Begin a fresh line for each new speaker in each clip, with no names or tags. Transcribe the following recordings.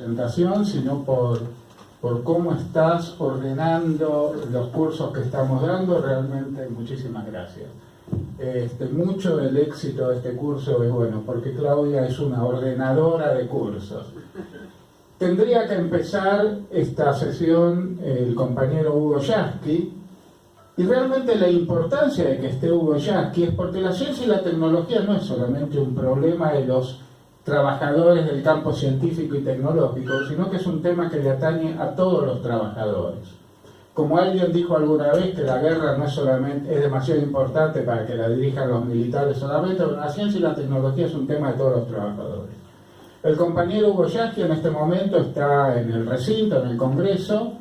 presentación, sino por cómo estás ordenando los cursos que estamos dando. Realmente muchísimas gracias. Mucho del éxito de este curso es bueno, porque Claudia es una ordenadora de cursos. Tendría que empezar esta sesión el compañero Hugo Yasky, y realmente la importancia de que esté Hugo Yasky es porque la ciencia y la tecnología no es solamente un problema de los trabajadores del campo científico y tecnológico, sino que es un tema que le atañe a todos los trabajadores. Como alguien dijo alguna vez que la guerra no es solamente, es demasiado importante para que la dirijan los militares solamente, pero la ciencia y la tecnología es un tema de todos los trabajadores. El compañero Hugo Yasky en este momento está en el recinto, en el Congreso.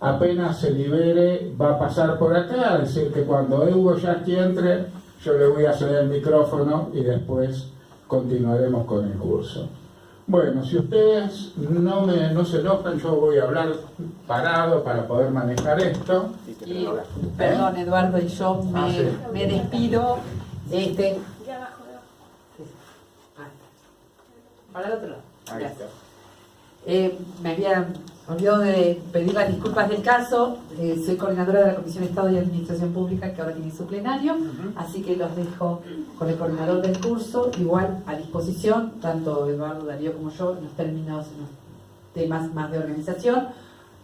Apenas se libere va a pasar por acá, es decir que cuando Hugo Yasky entre yo le voy a ceder el micrófono y después continuaremos con el curso. Bueno, si ustedes no se enojan, yo voy a hablar parado para poder manejar esto.
Y, perdón, Eduardo, y yo me despido. Para el otro lado. Gracias. Me había olvidado de pedir las disculpas del caso. Soy coordinadora de la Comisión de Estado y Administración Pública, que ahora tiene su plenario, así que los dejo con el coordinador del curso, igual a disposición, tanto Eduardo, Darío como yo, en los términos, en los temas más de organización.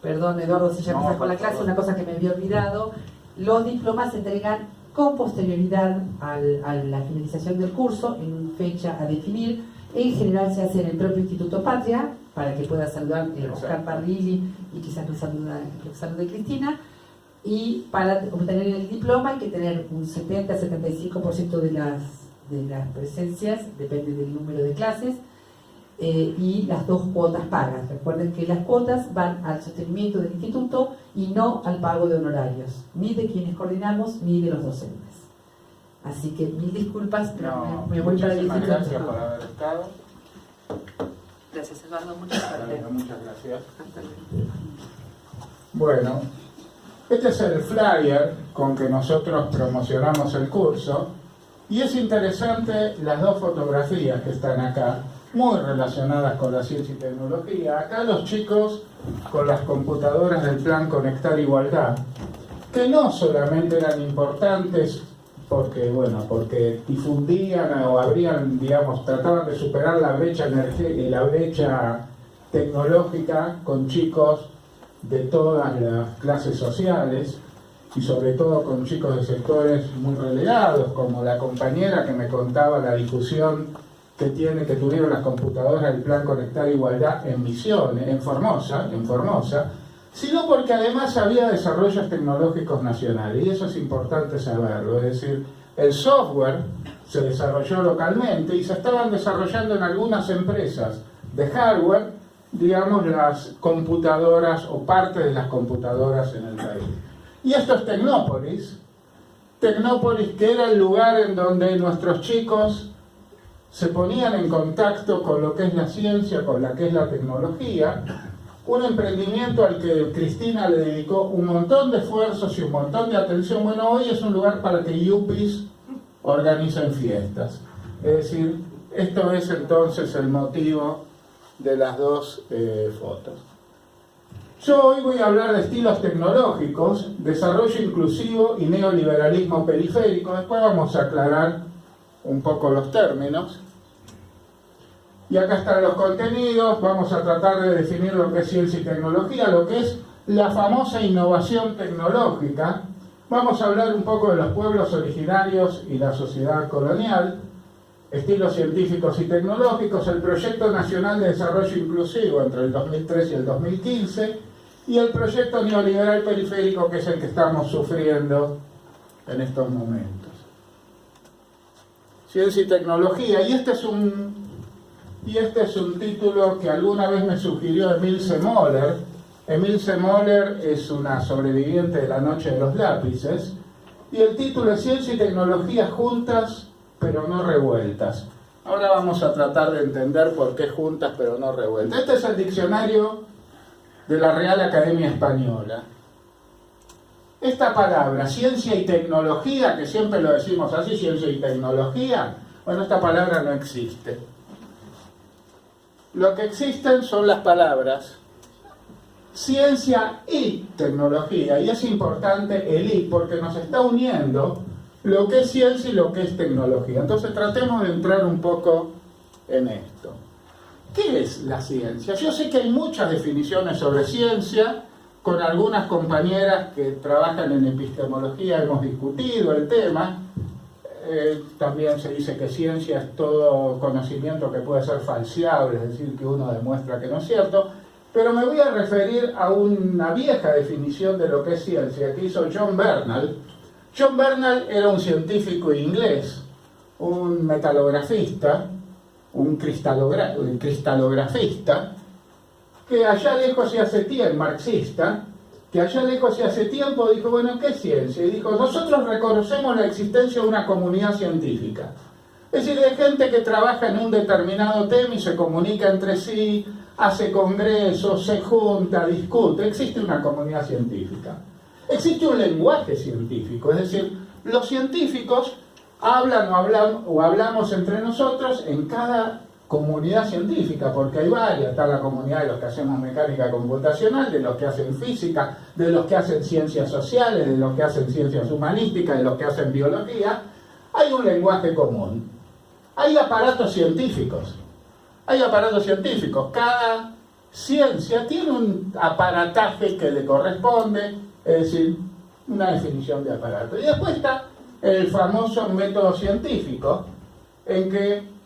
Perdón, Eduardo, si ya empezás con la clase, una cosa que me había olvidado: los diplomas se entregan con posterioridad a la finalización del curso, en fecha a definir. En general se hace en el propio Instituto Patria, para que pueda saludar Oscar Parrilli y quizás nos salude Cristina. Y para obtener el diploma hay que tener un 70-75% de las presencias, depende del número de clases, y las 2 cuotas pagas. Recuerden que las cuotas van al sostenimiento del instituto y no al pago de honorarios, ni de quienes coordinamos ni de los docentes. Así que mil disculpas, pero me voy para el instituto.
Gracias por haber estado.
Gracias, Eduardo, muchas gracias.
Muchas gracias. Bueno, este es el flyer con que nosotros promocionamos el curso, y es interesante las 2 fotografías que están acá, muy relacionadas con la ciencia y tecnología. Acá los chicos con las computadoras del plan Conectar Igualdad, que no solamente eran importantes porque difundían o trataban de superar la brecha tecnológica con chicos de todas las clases sociales, y sobre todo con chicos de sectores muy relegados, como la compañera que me contaba la discusión que tuvieron las computadoras del plan Conectar Igualdad en Misiones, en Formosa, sino porque además había desarrollos tecnológicos nacionales, y eso es importante saberlo. Es decir, el software se desarrolló localmente y se estaban desarrollando en algunas empresas de hardware, digamos, las computadoras o parte de las computadoras en el país. Y esto es Tecnópolis, que era el lugar en donde nuestros chicos se ponían en contacto con lo que es la ciencia, con lo que es la tecnología. Un emprendimiento al que Cristina le dedicó un montón de esfuerzos y un montón de atención. Bueno, hoy es un lugar para que yuppies organicen fiestas. Es decir, esto es entonces el motivo de las 2 fotos. Yo hoy voy a hablar de estilos tecnológicos, desarrollo inclusivo y neoliberalismo periférico. Después vamos a aclarar un poco los términos. Y acá están los contenidos. Vamos a tratar de definir lo que es ciencia y tecnología, lo que es la famosa innovación tecnológica. Vamos a hablar un poco de los pueblos originarios y la sociedad colonial, estilos científicos y tecnológicos, el Proyecto Nacional de Desarrollo Inclusivo entre el 2003 y el 2015, y el proyecto neoliberal periférico, que es el que estamos sufriendo en estos momentos. Ciencia y tecnología, y este es un título que alguna vez me sugirió Emilce Moller. Emilce Moller es una sobreviviente de la Noche de los Lápices, y el título es Ciencia y Tecnología juntas pero no revueltas. Ahora vamos a tratar de entender por qué juntas pero no revueltas. Este es el diccionario de la Real Academia Española. Esta palabra, ciencia y tecnología, que siempre lo decimos así, ciencia y tecnología, bueno, esta palabra no existe. lo que existen son las palabras ciencia y tecnología, y es importante el "y" porque nos está uniendo lo que es ciencia y lo que es tecnología. Entonces tratemos de entrar un poco en esto. ¿Qué es la ciencia? Yo sé que hay muchas definiciones sobre ciencia, con algunas compañeras que trabajan en epistemología hemos discutido el tema. También se dice que ciencia es todo conocimiento que puede ser falseable, es decir, que uno demuestra que no es cierto. Pero me voy a referir a una vieja definición de lo que es ciencia que hizo John Bernal. John Bernal era un científico inglés, un metalografista, un cristalografista, que allá lejos y hace tiempo, marxista, que allá lejos y hace tiempo dijo, bueno, ¿qué es ciencia? Y dijo, nosotros reconocemos la existencia de una comunidad científica. Es decir, de gente que trabaja en un determinado tema y se comunica entre sí, hace congresos, se junta, discute. Existe una comunidad científica. Existe un lenguaje científico, es decir, los científicos hablan o hablamos entre nosotros en cada comunidad científica, porque hay varias. Está la comunidad de los que hacemos mecánica computacional, de los que hacen física, de los que hacen ciencias sociales, de los que hacen ciencias humanísticas, de los que hacen biología. Hay un lenguaje común. Hay aparatos científicos. Cada ciencia tiene un aparataje que le corresponde, es decir, una definición de aparato. Y después está el famoso método científico, en que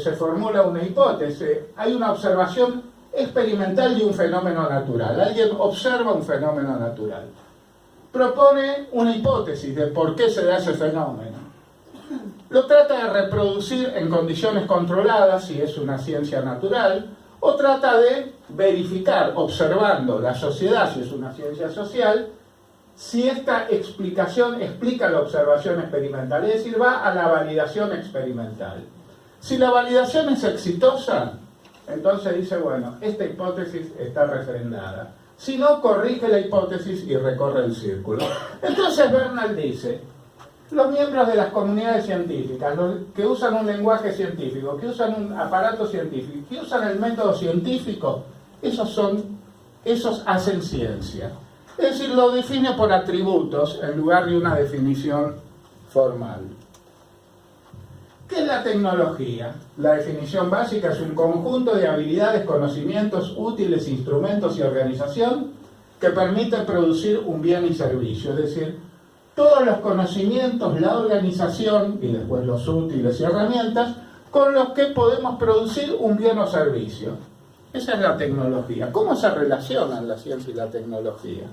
se formula una hipótesis. Hay una observación experimental de un fenómeno natural. Alguien observa un fenómeno natural. Propone una hipótesis de por qué se da ese fenómeno. Lo trata de reproducir en condiciones controladas, si es una ciencia natural, o trata de verificar, observando la sociedad, si es una ciencia social, si esta explicación explica la observación experimental, es decir, va a la validación experimental. Si la validación es exitosa, entonces dice, bueno, esta hipótesis está refrendada. Si no, corrige la hipótesis y recorre el círculo. Entonces Bernal dice, los miembros de las comunidades científicas, los que usan un lenguaje científico, que usan un aparato científico, que usan el método científico, esos hacen ciencia. Es decir, lo define por atributos en lugar de una definición formal. ¿Qué es la tecnología? La definición básica es un conjunto de habilidades, conocimientos, útiles, instrumentos y organización que permiten producir un bien y servicio. Es decir, todos los conocimientos, la organización y después los útiles y herramientas con los que podemos producir un bien o servicio. Esa es la tecnología. ¿Cómo se relacionan la ciencia y la tecnología?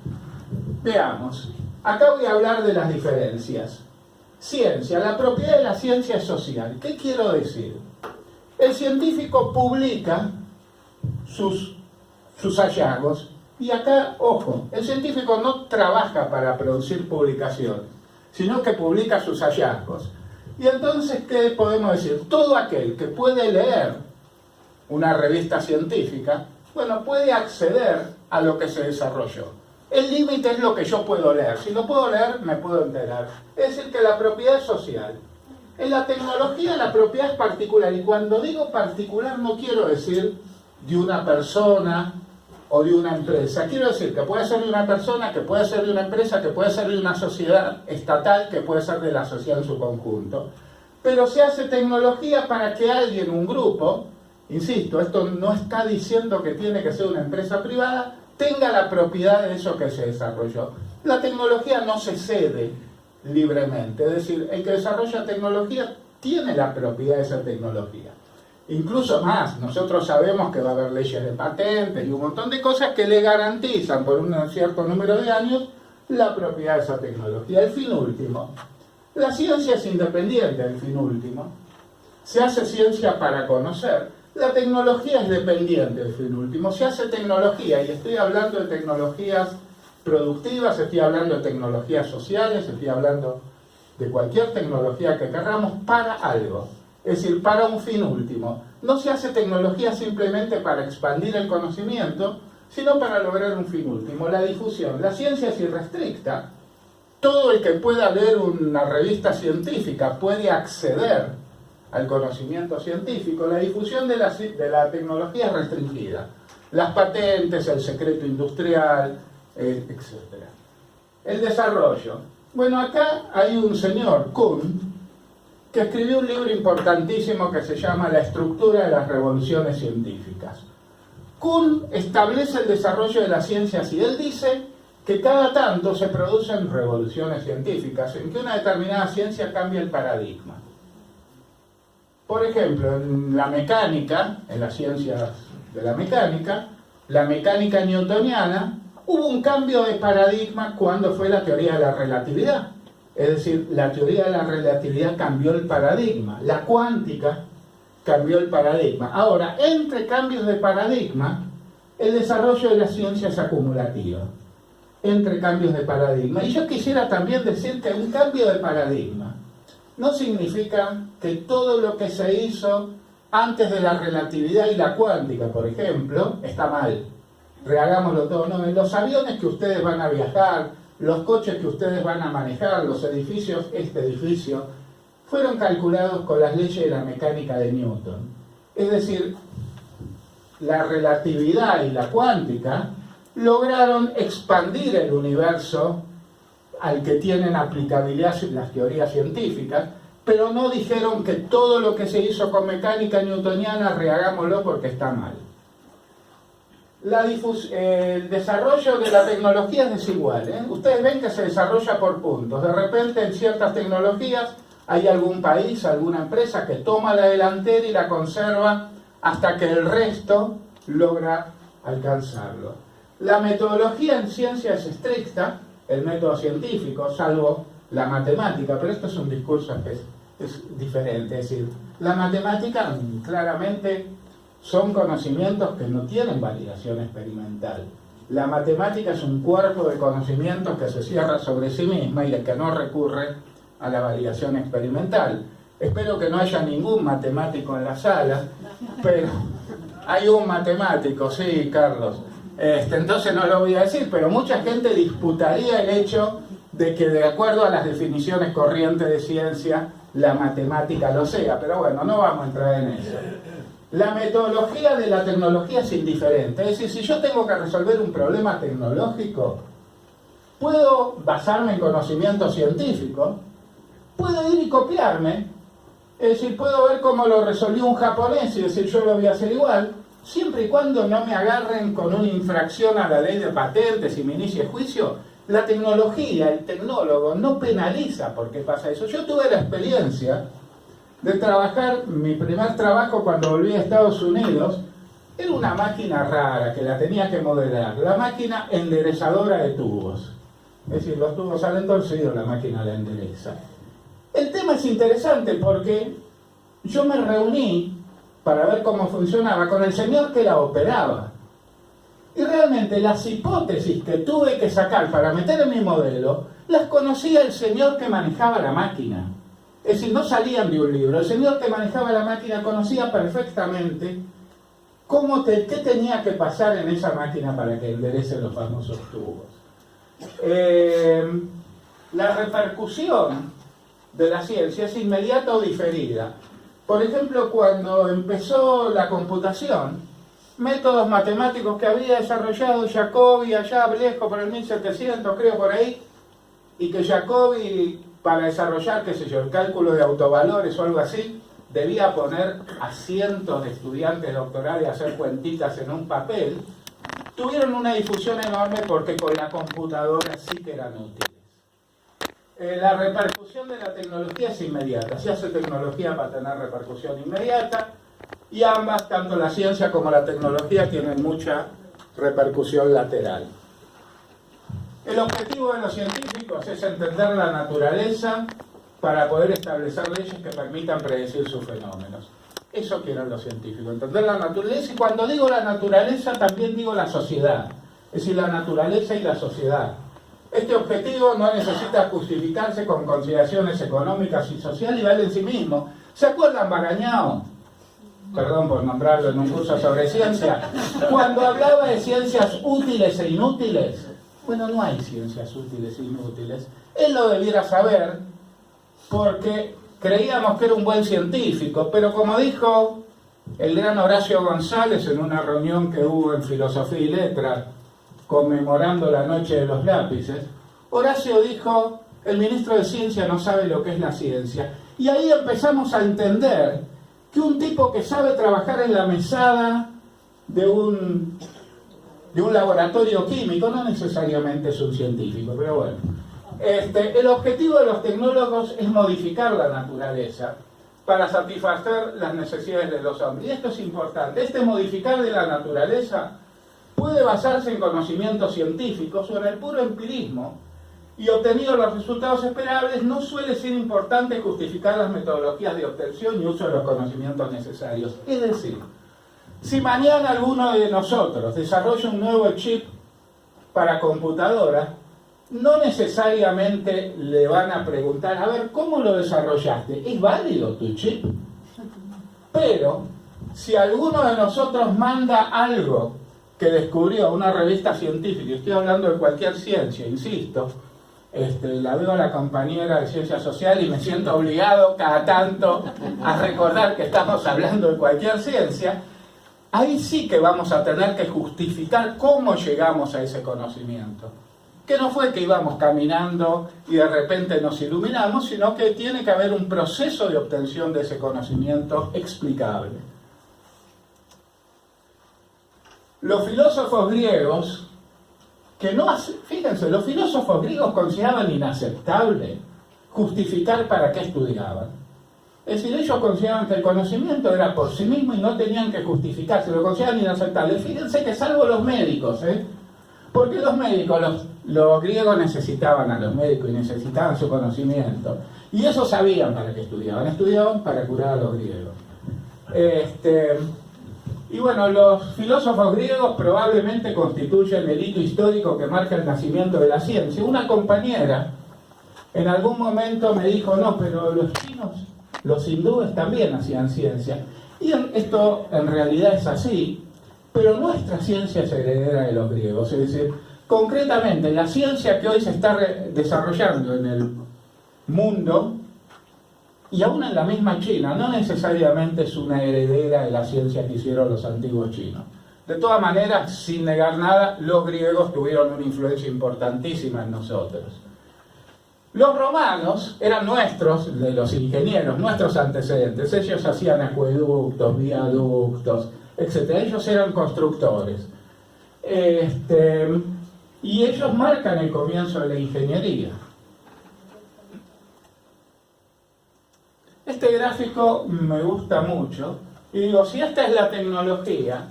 Veamos. Acá voy a hablar de las diferencias. Ciencia. La propiedad de la ciencia es social. ¿Qué quiero decir? El científico publica sus hallazgos. Y acá, ojo, el científico no trabaja para producir publicación, sino que publica sus hallazgos. Y entonces, ¿qué podemos decir? Todo aquel que puede leer una revista científica, bueno, puede acceder a lo que se desarrolló. El límite es lo que yo puedo leer. Si lo puedo leer, me puedo enterar. Es decir, que la propiedad es social. En la tecnología la propiedad es particular. Y cuando digo particular no quiero decir de una persona o de una empresa. Quiero decir que puede ser de una persona, que puede ser de una empresa, que puede ser de una sociedad estatal, que puede ser de la sociedad en su conjunto. Pero se hace tecnología para que alguien, un grupo, insisto, esto no está diciendo que tiene que ser una empresa privada, tenga la propiedad de eso que se desarrolló. La tecnología no se cede libremente, es decir, el que desarrolla tecnología tiene la propiedad de esa tecnología. Incluso más, nosotros sabemos que va a haber leyes de patentes y un montón de cosas que le garantizan por un cierto número de años la propiedad de esa tecnología. El fin último. La ciencia es independiente del fin último. Se hace ciencia para conocer. La tecnología es dependiente del fin último. Se hace tecnología, y estoy hablando de tecnologías productivas, estoy hablando de tecnologías sociales, estoy hablando de cualquier tecnología que queramos para algo. Es decir, para un fin último. No se hace tecnología simplemente para expandir el conocimiento, sino para lograr un fin último, la difusión. La ciencia es irrestricta. Todo el que pueda leer una revista científica puede acceder al conocimiento científico, la difusión de la tecnología es restringida. Las patentes, el secreto industrial, etc. El desarrollo. Bueno, acá hay un señor, Kuhn, que escribió un libro importantísimo que se llama La estructura de las revoluciones científicas. Kuhn establece el desarrollo de las ciencias y él dice que cada tanto se producen revoluciones científicas en que una determinada ciencia cambia el paradigma. Por ejemplo, en la mecánica, en las ciencias de la mecánica newtoniana, hubo un cambio de paradigma cuando fue la teoría de la relatividad. Es decir, la teoría de la relatividad cambió el paradigma. La cuántica cambió el paradigma. Ahora, entre cambios de paradigma, el desarrollo de la ciencia es acumulativo. Entre cambios de paradigma. Y yo quisiera también decir que un cambio de paradigma no significa que todo lo que se hizo antes de la relatividad y la cuántica, por ejemplo, está mal. Rehagámoslo todo. No, en los aviones que ustedes van a viajar, los coches que ustedes van a manejar, los edificios, este edificio, fueron calculados con las leyes de la mecánica de Newton. Es decir, la relatividad y la cuántica lograron expandir el universo al que tienen aplicabilidad las teorías científicas, pero no dijeron que todo lo que se hizo con mecánica newtoniana rehagámoslo porque está mal. El desarrollo de la tecnología es desigual, ¿eh? Ustedes ven que se desarrolla por puntos. De repente en ciertas tecnologías hay algún país, alguna empresa que toma la delantera y la conserva hasta que el resto logra alcanzarlo. La metodología en ciencia es estricta, el método científico, salvo la matemática, pero esto es un discurso que es diferente. Es decir, la matemática claramente son conocimientos que no tienen validación experimental. La matemática es un cuerpo de conocimientos que se cierra sobre sí misma y el que no recurre a la validación experimental. Espero que no haya ningún matemático en la sala, pero hay un matemático, sí, Carlos. Entonces no lo voy a decir, pero mucha gente disputaría el hecho de que de acuerdo a las definiciones corrientes de ciencia, la matemática lo sea, pero bueno, no vamos a entrar en eso. La metodología de la tecnología es indiferente, es decir, si yo tengo que resolver un problema tecnológico, puedo basarme en conocimiento científico, puedo ir y copiarme, es decir, puedo ver cómo lo resolvió un japonés y decir yo lo voy a hacer igual, siempre y cuando no me agarren con una infracción a la ley de patentes y me inicie juicio. La tecnología, el tecnólogo no penaliza porque pasa eso. Yo tuve la experiencia de trabajar, mi primer trabajo cuando volví a Estados Unidos, era una máquina rara que la tenía que modelar, la máquina enderezadora de tubos. Es decir, los tubos salen torcidos, la máquina la endereza. El tema es interesante porque yo me reuní para ver cómo funcionaba con el señor que la operaba. Y realmente las hipótesis que tuve que sacar para meter en mi modelo, las conocía el señor que manejaba la máquina. Es decir, no salían de un libro. El señor que manejaba la máquina conocía perfectamente qué tenía que pasar en esa máquina para que enderecen los famosos tubos. La repercusión de la ciencia es inmediata o diferida. Por ejemplo, cuando empezó la computación, métodos matemáticos que había desarrollado Jacobi allá lejos por el 1700, creo por ahí, y que Jacobi, para desarrollar, qué sé yo, el cálculo de autovalores o algo así, debía poner a cientos de estudiantes doctorales a hacer cuentitas en un papel, tuvieron una difusión enorme porque con la computadora sí que eran útiles. La repercusión de la tecnología es inmediata. Se hace tecnología para tener repercusión inmediata y ambas, tanto la ciencia como la tecnología, tienen mucha repercusión lateral. El objetivo de los científicos es entender la naturaleza para poder establecer leyes que permitan predecir sus fenómenos. Eso quieren los científicos, entender la naturaleza, y cuando digo la naturaleza también digo la sociedad, es decir, la naturaleza y la sociedad. Este objetivo no necesita justificarse con consideraciones económicas y sociales y vale en sí mismo. ¿Se acuerdan Barañao? Perdón por nombrarlo en un curso sobre ciencia. Cuando hablaba de ciencias útiles e inútiles, bueno, no hay ciencias útiles e inútiles. Él lo debiera saber porque creíamos que era un buen científico, pero como dijo el gran Horacio González en una reunión que hubo en Filosofía y Letras, conmemorando la Noche de los Lápices, Horacio dijo: el ministro de Ciencia no sabe lo que es la ciencia. Y ahí empezamos a entender que un tipo que sabe trabajar en la mesada de un laboratorio químico no necesariamente es un científico, pero bueno. El objetivo de los tecnólogos es modificar la naturaleza para satisfacer las necesidades de los hombres. Y esto es importante. Este modificar de la naturaleza puede basarse en conocimientos científicos o en el puro empirismo, y obtenidos los resultados esperables, no suele ser importante justificar las metodologías de obtención y uso de los conocimientos necesarios. Es decir, si mañana alguno de nosotros desarrolla un nuevo chip para computadora, no necesariamente le van a preguntar: a ver, ¿cómo lo desarrollaste? ¿Es válido tu chip? Pero si alguno de nosotros manda algo que descubrió a una revista científica, y estoy hablando de cualquier ciencia, insisto, la veo a la compañera de Ciencia Social y me siento obligado cada tanto a recordar que estamos hablando de cualquier ciencia, ahí sí que vamos a tener que justificar cómo llegamos a ese conocimiento. Que no fue que íbamos caminando y de repente nos iluminamos, sino que tiene que haber un proceso de obtención de ese conocimiento explicable. Los filósofos griegos, fíjense, los filósofos griegos consideraban inaceptable justificar para qué estudiaban. Es decir, ellos consideraban que el conocimiento era por sí mismo y no tenían que justificarse, lo consideraban inaceptable. Fíjense que salvo los médicos, porque los médicos, los griegos necesitaban a los médicos y necesitaban su conocimiento. Y eso sabían para qué estudiaban para curar a los griegos. Y bueno, los filósofos griegos probablemente constituyen el hito histórico que marca el nacimiento de la ciencia. Una compañera en algún momento me dijo: no, pero los chinos, los hindúes también hacían ciencia. Y esto en realidad es así, pero nuestra ciencia es heredera de los griegos. Es decir, concretamente, la ciencia que hoy se está desarrollando en el mundo, y aún en la misma China, no necesariamente es una heredera de la ciencia que hicieron los antiguos chinos. De todas maneras, sin negar nada, los griegos tuvieron una influencia importantísima en nosotros. Los romanos eran de los ingenieros, nuestros antecedentes. Ellos hacían acueductos, viaductos, etc. Ellos eran constructores. Y ellos marcan el comienzo de la ingeniería. Este gráfico me gusta mucho, y digo, si esta es la tecnología,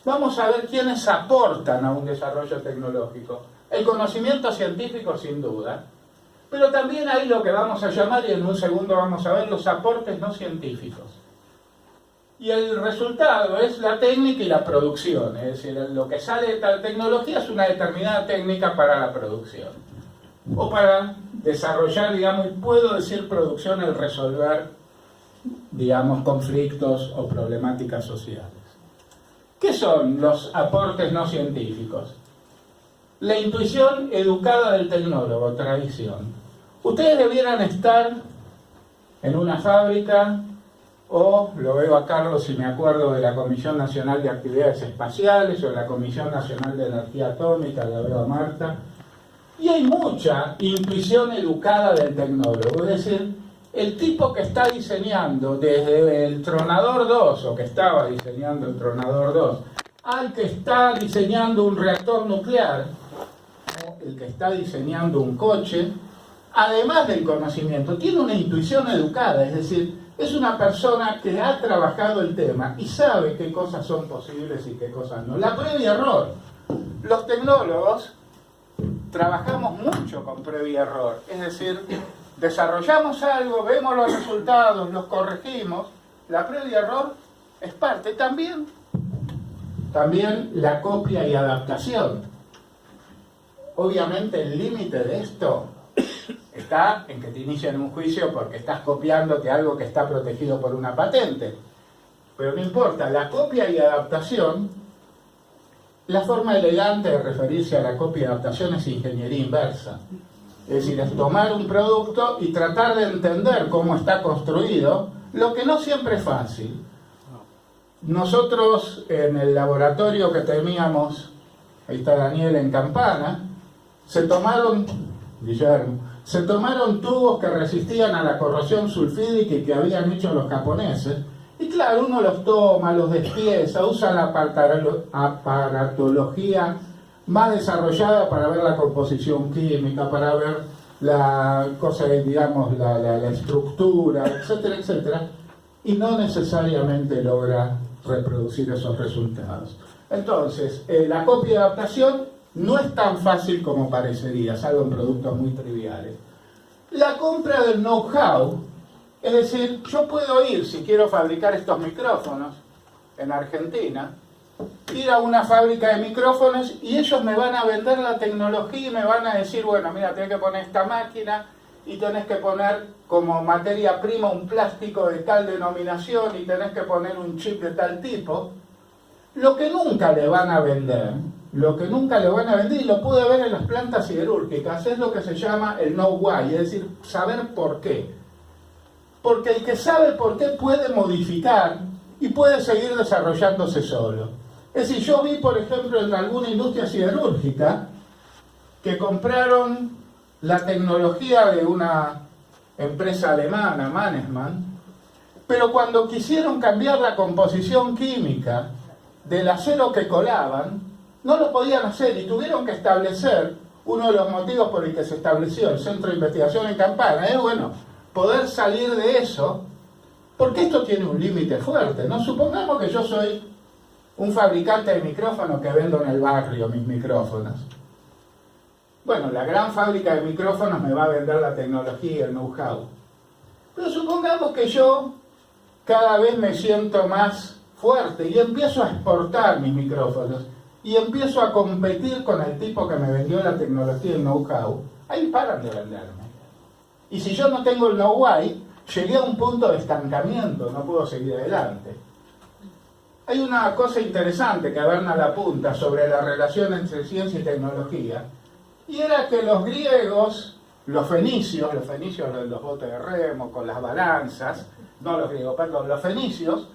vamos a ver quiénes aportan a un desarrollo tecnológico. El conocimiento científico, sin duda, pero también hay lo que vamos a llamar, y en un segundo vamos a ver, los aportes no científicos. Y el resultado es la técnica y la producción, es decir, lo que sale de tal tecnología es una determinada técnica para la producción. O para desarrollar, digamos, y puedo decir producción, el resolver, digamos, conflictos o problemáticas sociales. ¿Qué son los aportes no científicos? La intuición educada del tecnólogo, tradición. Ustedes debieran estar en una fábrica, o lo veo a Carlos si me acuerdo de la Comisión Nacional de Actividades Espaciales, o la Comisión Nacional de Energía Atómica, la veo a Marta. Y hay mucha intuición educada del tecnólogo, es decir, el tipo que está diseñando desde el Tronador 2, o que estaba diseñando el Tronador 2, al que está diseñando un reactor nuclear, o el que está diseñando un coche, además del conocimiento, tiene una intuición educada, es decir, es una persona que ha trabajado el tema y sabe qué cosas son posibles y qué cosas no. La prueba y error. Los tecnólogos trabajamos mucho con prueba y error, es decir, desarrollamos algo, vemos los resultados, los corregimos. La prueba y error es parte. También la copia y adaptación. Obviamente el límite de esto está en que te inician un juicio porque estás copiándote algo que está protegido por una patente. Pero no importa, la copia y adaptación, la forma elegante de referirse a la copia y adaptación es ingeniería inversa. Es decir, es tomar un producto y tratar de entender cómo está construido, lo que no siempre es fácil. Nosotros en el laboratorio que teníamos, ahí está Daniel en Campana, Guillermo, se tomaron tubos que resistían a la corrosión sulfídica y que habían hecho los japoneses, y claro, uno los toma, los despieza, usa la aparatología más desarrollada para ver la composición química, para ver la cosa, digamos, la estructura, etcétera, etcétera, y no necesariamente logra reproducir esos resultados. Entonces, la copia y adaptación no es tan fácil como parecería, salvo en productos muy triviales. La compra del know-how, es decir, yo puedo ir, si quiero fabricar estos micrófonos en Argentina, ir a una fábrica de micrófonos y ellos me van a vender la tecnología y me van a decir, bueno, mira, tenés que poner esta máquina y tenés que poner como materia prima un plástico de tal denominación y tenés que poner un chip de tal tipo. Lo que nunca le van a vender, y lo pude ver en las plantas siderúrgicas, es lo que se llama el know why, es decir, saber por qué. Porque el que sabe por qué puede modificar y puede seguir desarrollándose solo. Es decir, yo vi, por ejemplo, en alguna industria siderúrgica que compraron la tecnología de una empresa alemana, Mannesmann, pero cuando quisieron cambiar la composición química del acero que colaban, no lo podían hacer y tuvieron que establecer, uno de los motivos por el que se estableció el Centro de Investigación en Campana, es, bueno, poder salir de eso, porque esto tiene un límite fuerte, ¿no? Supongamos que yo soy un fabricante de micrófonos que vendo en el barrio mis micrófonos. Bueno, la gran fábrica de micrófonos me va a vender la tecnología, el know-how. Pero supongamos que yo cada vez me siento más fuerte y empiezo a exportar mis micrófonos y empiezo a competir con el tipo que me vendió la tecnología y el know-how. Ahí paran de venderme. Y si yo no tengo el know-why, llegué a un punto de estancamiento, no puedo seguir adelante. Hay una cosa interesante que Bernal apunta sobre la relación entre ciencia y tecnología, y era que los griegos, los fenicios de los botes de remo, con las balanzas, no los griegos, perdón, los fenicios,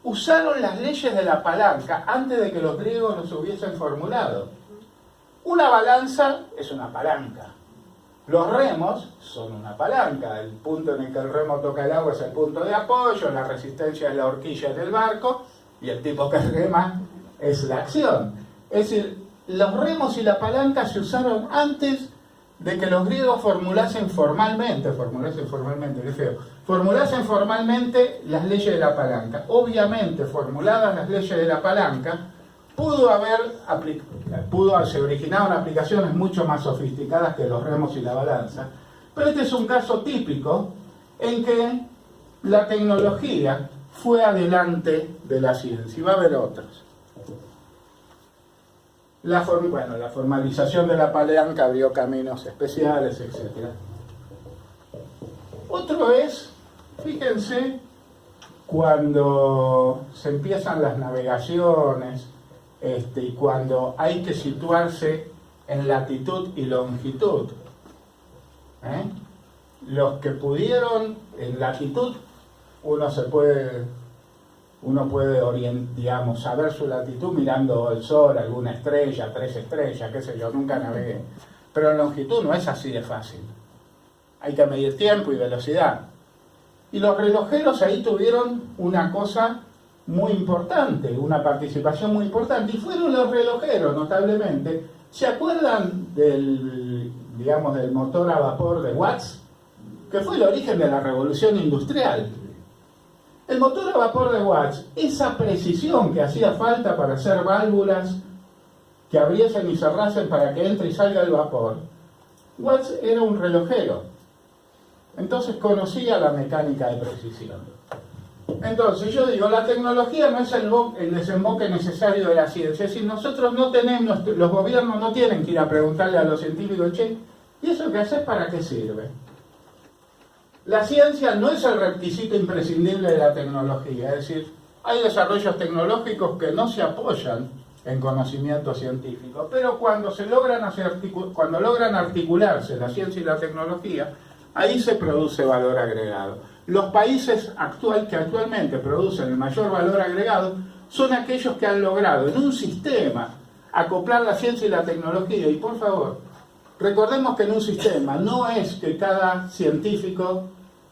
usaron las leyes de la palanca antes de que los griegos los hubiesen formulado. Una balanza es una palanca. Los remos son una palanca. El punto en el que el remo toca el agua es el punto de apoyo, la resistencia es la horquilla del barco, y el tipo que rema es la acción. Es decir, los remos y la palanca se usaron antes de que los griegos formulasen formalmente las leyes de la palanca. Obviamente, formuladas las leyes de la palanca, se originaron aplicaciones mucho más sofisticadas que los remos y la balanza, pero este es un caso típico en que la tecnología fue adelante de la ciencia, y va a haber otros. La formalización de la palanca abrió caminos especiales, etc. Otro es, fíjense, cuando se empiezan las navegaciones y cuando hay que situarse en latitud y longitud. Los que pudieron en latitud, uno puede digamos, saber su latitud mirando el sol, alguna estrella, 3 estrellas, qué sé yo, nunca navegué. Pero en longitud no es así de fácil. Hay que medir tiempo y velocidad. Y los relojeros ahí tuvieron una cosa muy importante, una participación muy importante, y fueron los relojeros, notablemente. ¿Se acuerdan del motor a vapor de Watts? Que fue el origen de la revolución industrial. El motor a vapor de Watts, esa precisión que hacía falta para hacer válvulas que abriesen y cerrasen para que entre y salga el vapor, Watts era un relojero. Entonces conocía la mecánica de precisión. Entonces yo digo, la tecnología no es el desemboque necesario de la ciencia. Es decir, nosotros no tenemos, los gobiernos no tienen que ir a preguntarle a los científicos, che, ¿y eso que haces para qué sirve? La ciencia no es el requisito imprescindible de la tecnología, es decir, hay desarrollos tecnológicos que no se apoyan en conocimiento científico. Pero cuando logran articularse la ciencia y la tecnología, ahí se produce valor agregado. Los países que actualmente producen el mayor valor agregado son aquellos que han logrado en un sistema acoplar la ciencia y la tecnología. Y por favor, recordemos que en un sistema no es que cada científico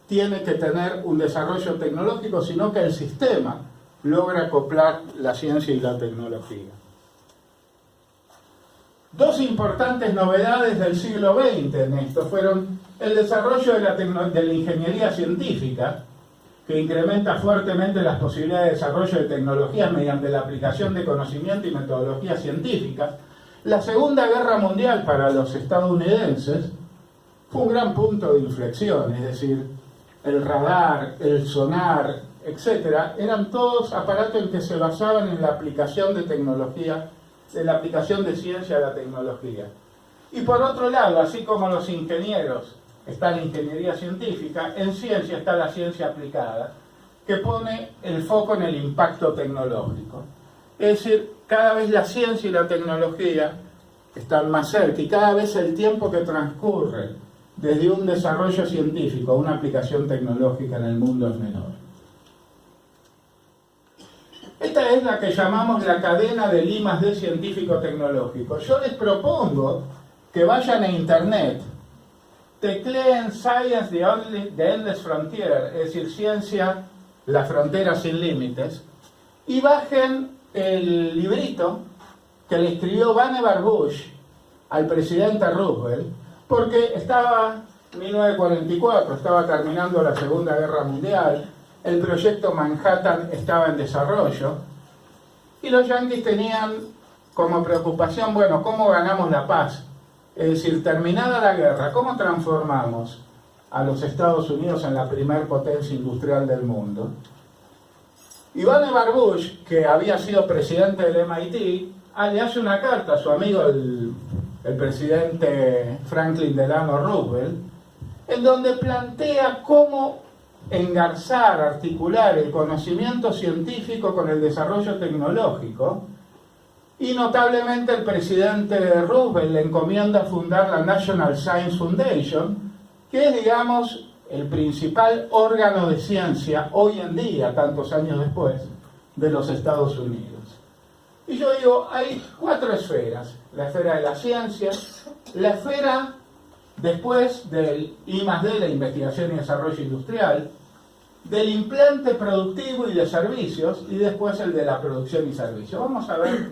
tiene que tener un desarrollo tecnológico, sino que el sistema logra acoplar la ciencia y la tecnología. Dos importantes novedades del siglo XX en esto fueron el desarrollo de la ingeniería científica, que incrementa fuertemente las posibilidades de desarrollo de tecnologías mediante la aplicación de conocimiento y metodologías científicas. La Segunda Guerra Mundial para los estadounidenses fue un gran punto de inflexión, es decir, el radar, el sonar, etcétera, eran todos aparatos en que se basaban en la aplicación de tecnología, en la aplicación de ciencia a la tecnología. Y por otro lado, así como los ingenieros está la ingeniería científica, en ciencia está la ciencia aplicada, que pone el foco en el impacto tecnológico. Es decir, cada vez la ciencia y la tecnología están más cerca y cada vez el tiempo que transcurre desde un desarrollo científico a una aplicación tecnológica en el mundo es menor. Esta es la que llamamos la cadena del I+D científico-tecnológico. Yo les propongo que vayan a internet, tecleen Science, the Endless Frontier, es decir, ciencia, la frontera sin límites, y bajen el librito que le escribió Vannevar Bush al presidente Roosevelt, porque estaba en 1944, estaba terminando la Segunda Guerra Mundial, el proyecto Manhattan estaba en desarrollo, y los yanquis tenían como preocupación, bueno, ¿cómo ganamos la paz? Es decir, terminada la guerra, ¿cómo transformamos a los Estados Unidos en la primer potencia industrial del mundo? Y Vannevar Bush, que había sido presidente del MIT, le hace una carta a su amigo, el presidente Franklin Delano Roosevelt, en donde plantea cómo engarzar, articular el conocimiento científico con el desarrollo tecnológico. Y notablemente el presidente Roosevelt le encomienda fundar la National Science Foundation, que es, digamos, el principal órgano de ciencia hoy en día, tantos años después, de los Estados Unidos. Y yo digo, hay 4 esferas: la esfera de la ciencia, la esfera después del I+D, la investigación y desarrollo industrial, del implante productivo y de servicios, y después el de la producción y servicios. Vamos a ver.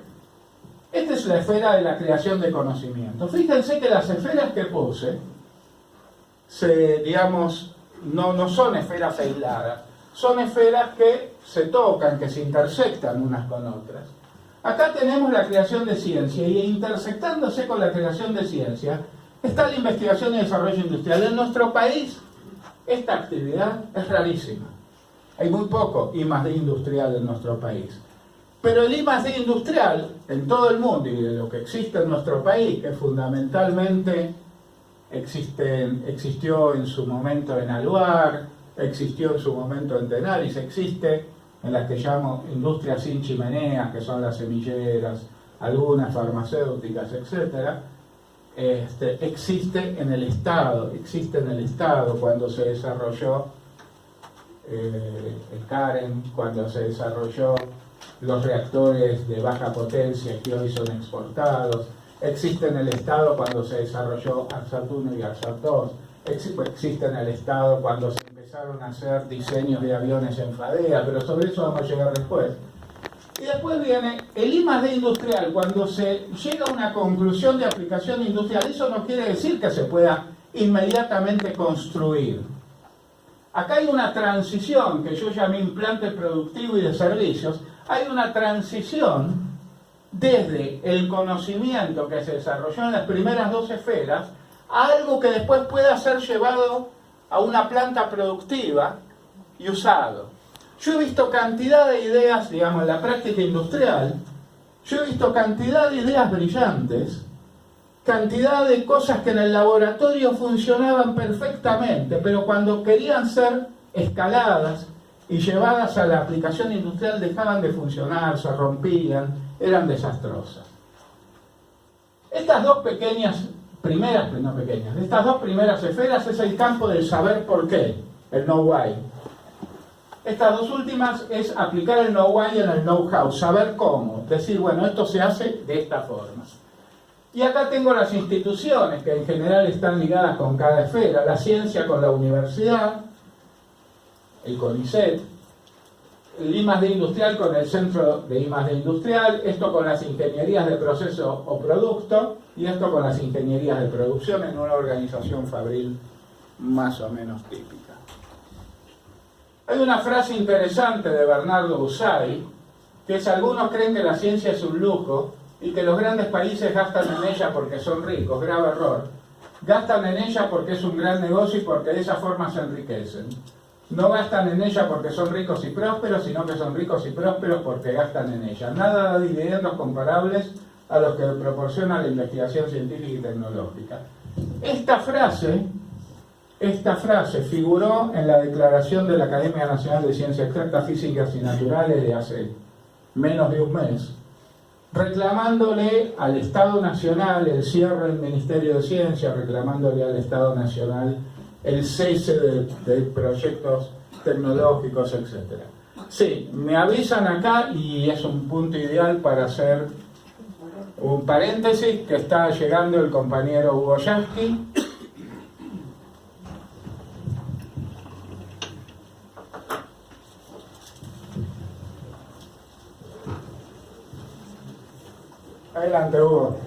Esta es la esfera de la creación de conocimiento. Fíjense que las esferas que puse, digamos, no son esferas aisladas, son esferas que se tocan, que se intersectan unas con otras. Acá tenemos la creación de ciencia, y intersectándose con la creación de ciencia está la investigación y desarrollo industrial. En nuestro país esta actividad es rarísima. Hay muy poco I+D industrial en nuestro país. Pero el I+D industrial en todo el mundo, y de lo que existe en nuestro país, que fundamentalmente existió en su momento en Aluar, existió en su momento en Tenaris, existe en las que llamo industrias sin chimeneas, que son las semilleras, algunas farmacéuticas, etc. Existe en el Estado cuando se desarrolló el CAREN, cuando se desarrolló los reactores de baja potencia que hoy son exportados, existe en el Estado cuando se desarrolló ARSAT 1 y ARSAT 2, existe en el Estado cuando se empezaron a hacer diseños de aviones en FADEA, pero sobre eso vamos a llegar después. Y después viene el I+D industrial, cuando se llega a una conclusión de aplicación industrial. Eso no quiere decir que se pueda inmediatamente construir. Acá hay una transición que yo llamé implante productivo y de servicios. Hay una transición desde el conocimiento que se desarrolló en las primeras 2 esferas a algo que después pueda ser llevado a una planta productiva y usado. Yo he visto cantidad de ideas, digamos, en la práctica industrial, yo he visto cantidad de ideas brillantes, cantidad de cosas que en el laboratorio funcionaban perfectamente, pero cuando querían ser escaladas y llevadas a la aplicación industrial dejaban de funcionar, se rompían, eran desastrosas. Estas dos primeras esferas es el campo del saber por qué, el know why. Estas dos últimas es aplicar el know why en el know how, saber cómo, decir, bueno, esto se hace de esta forma. Y acá tengo las instituciones que en general están ligadas con cada esfera, la ciencia con la universidad, el CONICET, el I+D industrial con el centro de I+D industrial, esto con las ingenierías de proceso o producto, y esto con las ingenierías de producción en una organización fabril más o menos típica. Hay una frase interesante de Bernardo Bussai, que es: algunos creen que la ciencia es un lujo y que los grandes países gastan en ella porque son ricos. Grave error. Gastan en ella porque es un gran negocio y porque de esa forma se enriquecen. No gastan en ella porque son ricos y prósperos, sino que son ricos y prósperos porque gastan en ella. Nada da dividendos comparables a los que proporciona la investigación científica y tecnológica. Esta frase figuró en la declaración de la Academia Nacional de Ciencias Exactas, Físicas y Naturales de hace menos de un mes, reclamándole al Estado Nacional el cierre del Ministerio de Ciencia, reclamándole al Estado Nacional el cese de proyectos tecnológicos, etc. Sí, me avisan acá y es un punto ideal para hacer un paréntesis, que está llegando el compañero Hugo Yasky. Adelante, Hugo.